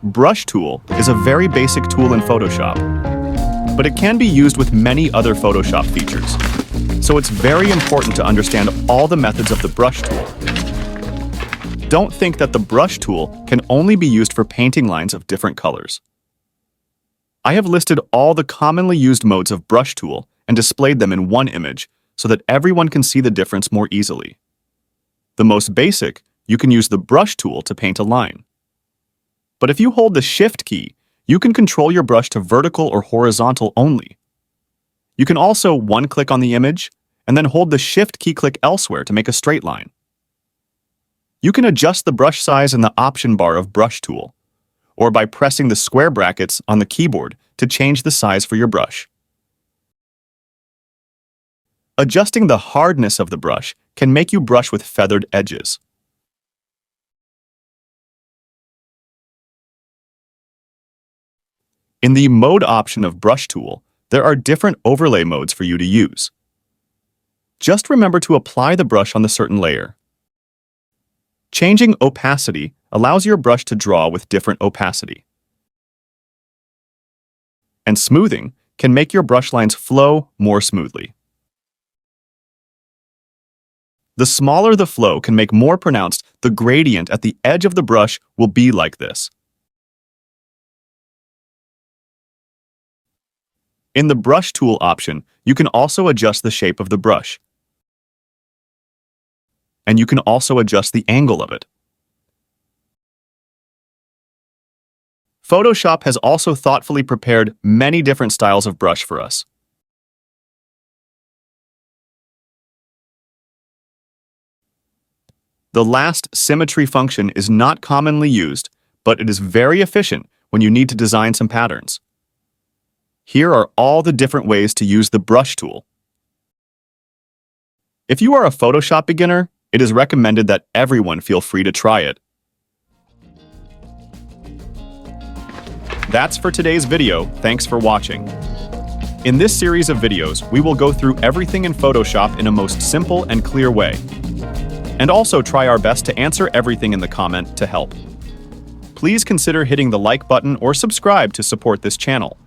Brush tool is a very basic tool in Photoshop, but it can be used with many other Photoshop features. So it's very important to understand all the methods of the brush tool. Don't think that the brush tool can only be used for painting lines of different colors. I have listed all the commonly used modes of brush tool and displayed them in one image so that everyone can see the difference more easily. The most basic, you can use the brush tool to paint a line. But if you hold the Shift key, you can control your brush to vertical or horizontal only. You can also one-click on the image and then hold the Shift key click elsewhere to make a straight line. You can adjust the brush size in the option bar of Brush tool, or by pressing the square brackets on the keyboard to change the size for your brush. Adjusting the hardness of the brush can make you brush with feathered edges. In the Mode option of Brush tool, there are different overlay modes for you to use. Just remember to apply the brush on the certain layer. Changing opacity allows your brush to draw with different opacity. And smoothing can make your brush lines flow more smoothly. The smaller the flow can make more pronounced, the gradient at the edge of the brush will be like this. In the Brush tool option, you can also adjust the shape of the brush. And you can also adjust the angle of it. Photoshop has also thoughtfully prepared many different styles of brush for us. The last Symmetry function is not commonly used, but it is very efficient when you need to design some patterns. Here are all the different ways to use the Brush tool. If you are a Photoshop beginner, it is recommended that everyone feel free to try it. That's for today's video. Thanks for watching. In this series of videos, we will go through everything in Photoshop in a most simple and clear way, and also try our best to answer everything in the comment to help. Please consider hitting the like button or subscribe to support this channel.